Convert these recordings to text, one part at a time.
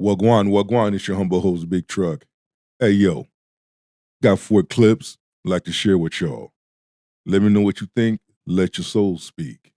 Wagwan, it's your humble host, Big Truck. Hey, yo, got 4 clips I'd like to share with y'all. Let me know what you think. Let your soul speak.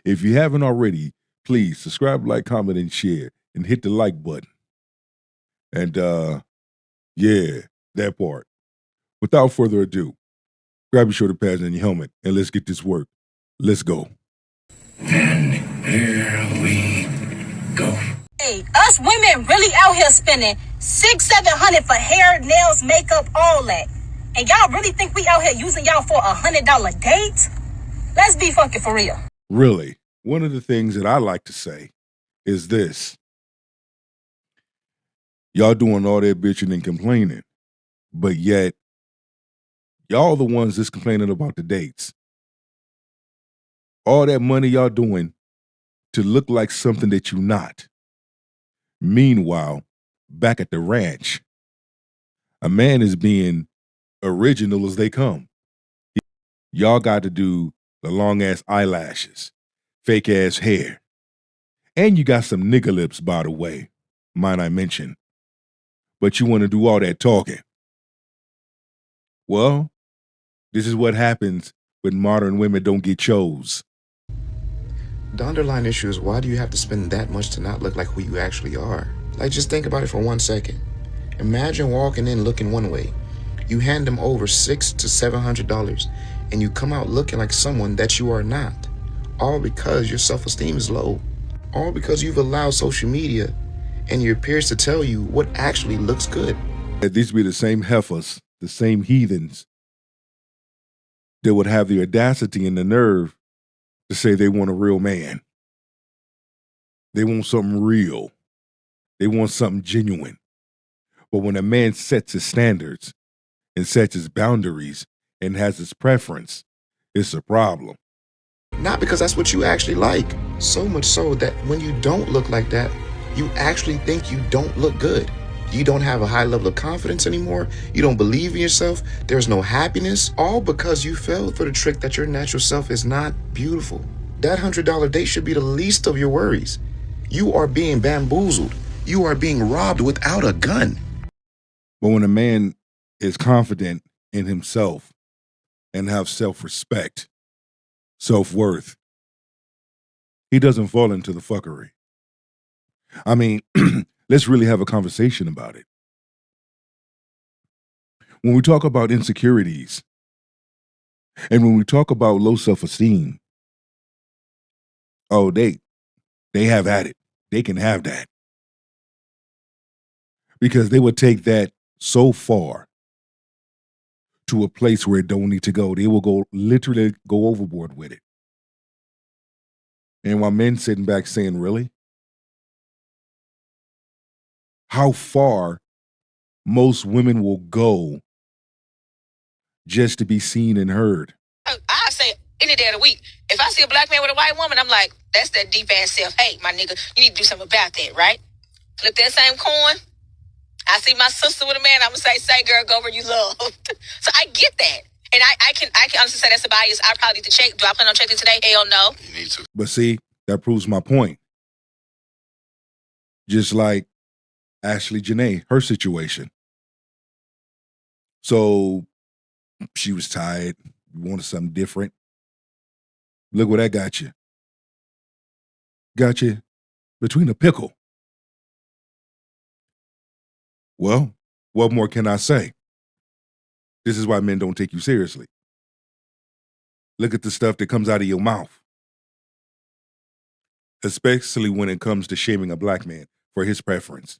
If you haven't already, please subscribe, like, comment, and share, and hit the like button. And, yeah, that part. Without further ado, grab your shoulder pads and your helmet, and let's get this work. Let's go. And here we go. Hey, us women really out here spending $600-700 for hair, nails, makeup, all that. And y'all really think we out here using y'all for $100 date? Let's be fucking for real. Really, one of the things that I like to say is this. Y'all doing all that bitching and complaining, but yet y'all the ones that's complaining about the dates. All that money y'all doing to look like something that you're not. Meanwhile, back at the ranch, a man is being original as they come. Y'all got to do the long ass eyelashes, fake ass hair, and you got some nigger lips, by the way, might I mention. But you want to do all that talking. Well, this is what happens when modern women don't get chose. The underlying issue is, why do you have to spend that much to not look like who you actually are? Like, just think about it for 1 second. Imagine walking in looking one way. You hand them over $600 to $700, and you come out looking like someone that you are not. All because your self-esteem is low. All because you've allowed social media and your peers to tell you what actually looks good. These be the same heifers, the same heathens that would have the audacity and the nerve to say they want a real man. They want something real. They want something genuine. But when a man sets his standards and sets his boundaries and has his preference, it's a problem. Not because that's what you actually like. So much so that when you don't look like that, you actually think you don't look good. You don't have a high level of confidence anymore. You don't believe in yourself. There's no happiness. All because you fell for the trick that your natural self is not beautiful. That $100 date should be the least of your worries. You are being bamboozled. You are being robbed without a gun. But when a man is confident in himself and have self-respect, self-worth, he doesn't fall into the fuckery. I mean, let's really have a conversation about it. When we talk about insecurities and when we talk about low self-esteem, oh, they have at it. They can have that. Because they would take that so far to a place where it don't need to go. They will literally go overboard with it. And while men sitting back saying, really? How far most women will go just to be seen and heard. I say any day of the week, if I see a black man with a white woman, I'm like, that's that deep ass self-hate, my nigga. You need to do something about that, right? Flip that same coin. I see my sister with a man, I'm gonna say, girl, go where you love. So I get that. And I can honestly say that's a bias. I probably need to check. Do I plan on checking today? Hell no. You need to. But see, that proves my point. Just like Ashley Janae, her situation. So she was tired, wanted something different. Look where that got you. Got you between a pickle. Well, what more can I say? This is why men don't take you seriously. Look at the stuff that comes out of your mouth. Especially when it comes to shaming a black man for his preference.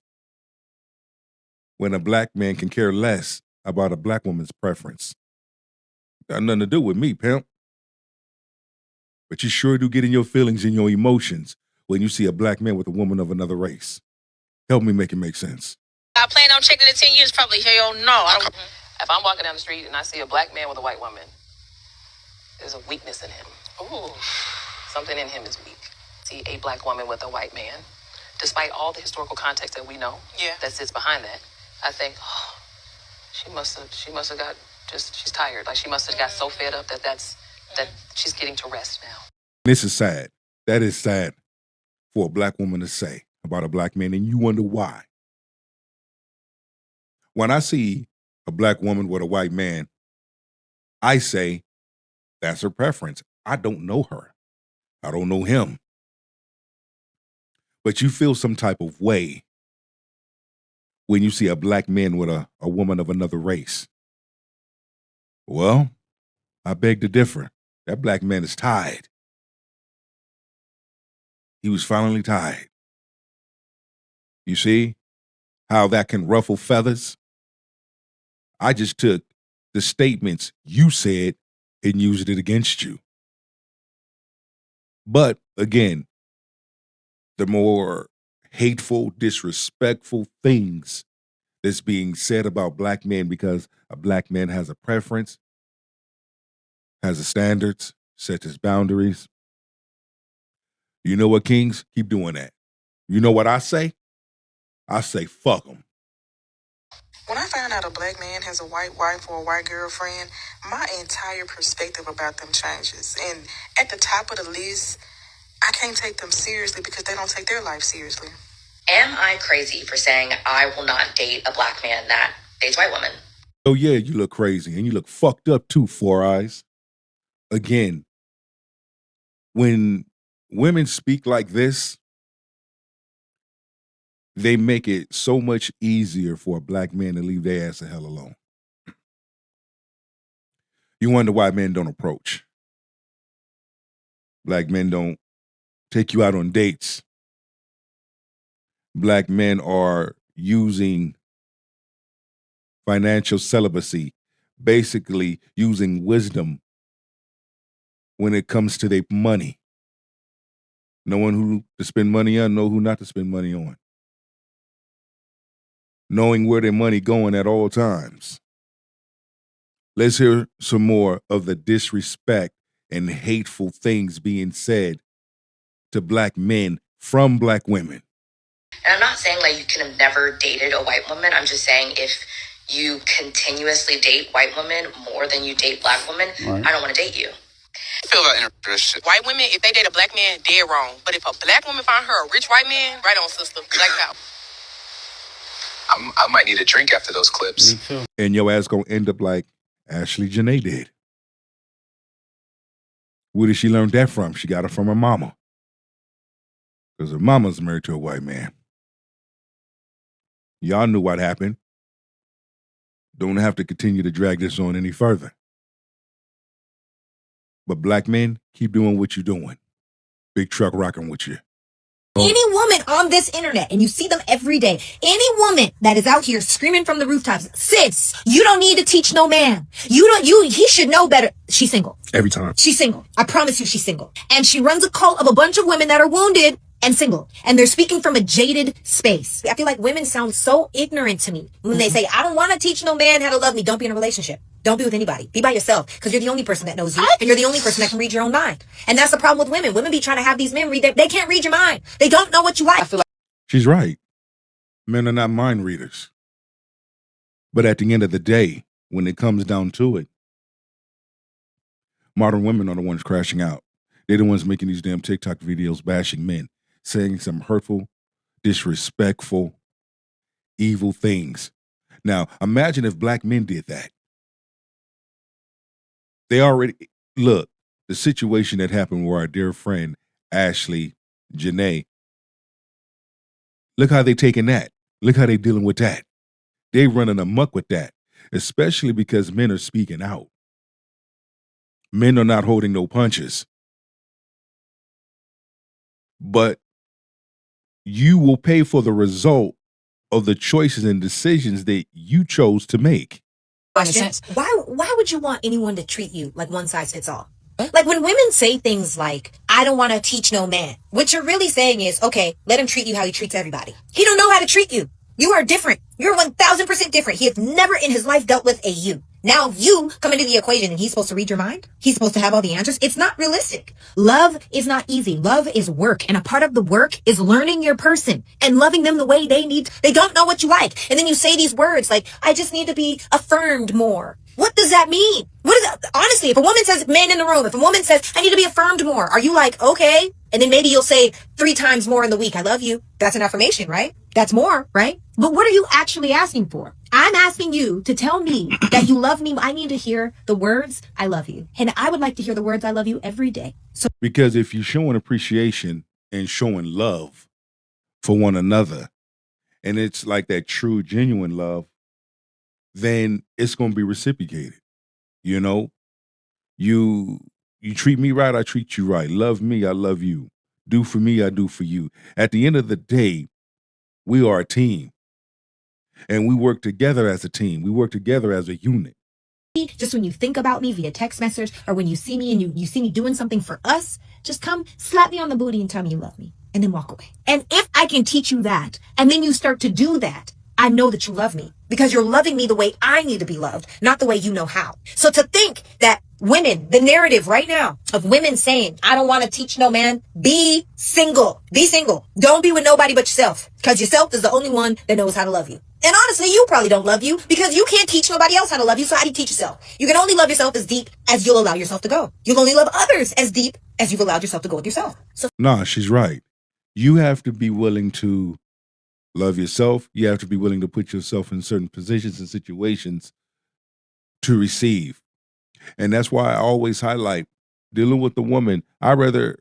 When a black man can care less about a black woman's preference. Got nothing to do with me, pimp. But you sure do get in your feelings and your emotions when you see a black man with a woman of another race. Help me make it make sense. I plan on checking in 10 years, probably. Hell no. I don't. If I'm walking down the street and I see a black man with a white woman, there's a weakness in him. Ooh. Something in him is weak. See a black woman with a white man, despite all the historical context that we know that sits behind that, I think, oh, she must have got she's tired. Like, she must have got so fed up that she's getting to rest now. This is sad. That is sad for a black woman to say about a black man, and you wonder why. When I see a black woman with a white man, I say that's her preference. I don't know her. I don't know him. But you feel some type of way when you see a black man with a woman of another race. Well, I beg to differ. That black man is tied. He was finally tied. You see how that can ruffle feathers? I just took the statements you said and used it against you. But again, the more hateful, disrespectful things that's being said about black men because a black man has a preference, has a standards, sets his boundaries. You know what, Kings? Keep doing that. You know what I say? I say, fuck them. When I find out a black man has a white wife or a white girlfriend, my entire perspective about them changes. And at the top of the list, I can't take them seriously because they don't take their life seriously. Am I crazy for saying I will not date a black man that dates white women? Oh, yeah, you look crazy. And you look fucked up too, Four Eyes. Again, when women speak like this, they make it so much easier for a black man to leave their ass the hell alone. You wonder why men don't approach. Black men don't take you out on dates. Black men are using financial celibacy, basically using wisdom when it comes to their money. Knowing who to spend money on, know who not to spend money on. Knowing where their money going at all times. Let's hear some more of the disrespect and hateful things being said to black men from black women. And I'm not saying like you can have never dated a white woman. I'm just saying if you continuously date white women more than you date black women, right, I don't want to date you. I feel about interest. White women, if they date a black man, dead wrong. But if a black woman find her a rich white man, right on, sister. Black power. I might need a drink after those clips. And your ass gonna end up like Ashley Janae did. Where did she learn that from? She got it from her mama. Because her mama's married to a white man. Y'all knew what happened. Don't have to continue to drag this on any further. But black men, keep doing what you're doing. Big Truck rocking with you. Any woman on this internet, and you see them every day, any woman that is out here screaming from the rooftops, sis, you don't need to teach no man. He should know better. She's single. Every time. She's single. I promise you she's single. And she runs a cult of a bunch of women that are wounded and single. And they're speaking from a jaded space. I feel like women sound so ignorant to me when they say, I don't want to teach no man how to love me. Don't be in a relationship. Don't be with anybody. Be by yourself because you're the only person that knows you and you're the only person that can read your own mind. And that's the problem with women. Women be trying to have these men read they can't read your mind. They don't know what you like. She's right. Men are not mind readers. But at the end of the day, when it comes down to it, modern women are the ones crashing out. They're the ones making these damn TikTok videos bashing men, saying some hurtful, disrespectful, evil things. Now, imagine if black men did that. They already, look, the situation that happened with our dear friend, Ashley Janae, look how they taking that. Look how they dealing with that. They running amok with that, especially because men are speaking out. Men are not holding no punches. But you will pay for the result of the choices and decisions that you chose to make. Why would you want anyone to treat you like one size fits all? Like when women say things like, I don't want to teach no man, what you're really saying is, okay, let him treat you how he treats everybody. He don't know how to treat you. You are different. You're 1000% different. He has never in his life dealt with a you. Now you come into the equation and he's supposed to read your mind. He's supposed to have all the answers. It's not realistic. Love is not easy. Love is work. And a part of the work is learning your person and loving them the way they need. They don't know what you like. And then you say these words like, I just need to be affirmed more. What does that mean? What is that? Honestly, if a woman says, man in the room, if a woman says, I need to be affirmed more, are you like, okay? And then maybe you'll say 3 times more in the week, I love you. That's an affirmation, right? That's more, right? But what are you actually asking for? I'm asking you to tell me that you love me. I need to hear the words, I love you. And I would like to hear the words, I love you every day. So Because if you're showing appreciation and showing love for one another, and it's like that true, genuine love, then it's going to be reciprocated. You know, you treat me right, I treat you right. Love me, I love you. Do for me, I do for you. At the end of the day, we are a team, and we work together as a team. We work together as a unit. just when you think about me via text message, or when you see me and you see me doing something for us, just come slap me on the booty and tell me you love me, and then walk away. And if I can teach you that, and then you start to do that, I know that you love me, because you're loving me the way I need to be loved, not the way you know how. So to think that women, the narrative right now of women saying, I don't want to teach no man, be single. Be single. Don't be with nobody but yourself, because yourself is the only one that knows how to love you. And honestly, you probably don't love you, because you can't teach nobody else how to love you. So how do you teach yourself? You can only love yourself as deep as you'll allow yourself to go. You'll only love others as deep as you've allowed yourself to go with yourself. So Nah, she's right. You have to be willing to love yourself. You have to be willing to put yourself in certain positions and situations to receive. And that's why I always highlight dealing with the woman. To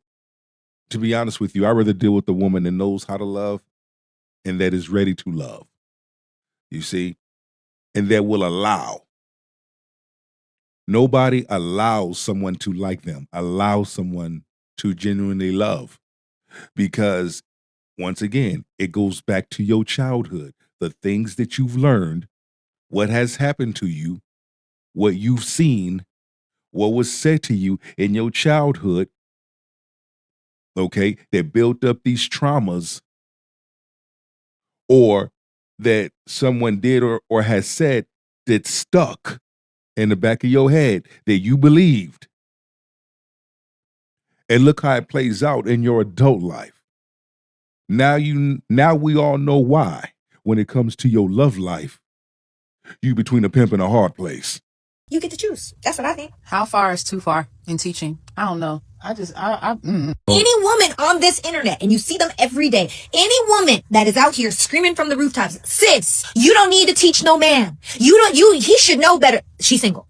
be honest with you, I'd rather deal with the woman that knows how to love and that is ready to love. You see? And that will allow. Nobody allows someone to like them, allow someone to genuinely love. Because once again, it goes back to your childhood, the things that you've learned, what has happened to you, what you've seen, what was said to you in your childhood, okay, that built up these traumas, or that someone did or has said that stuck in the back of your head that you believed. And look how it plays out in your adult life. Now we all know why, when it comes to your love life, you between a pimp and a hard place. you get to choose. That's what I think. How far is too far in teaching? I don't know. Any woman on this internet, and you see them every day, any woman that is out here screaming from the rooftops, sis, you don't need to teach no man. He should know better. She's single.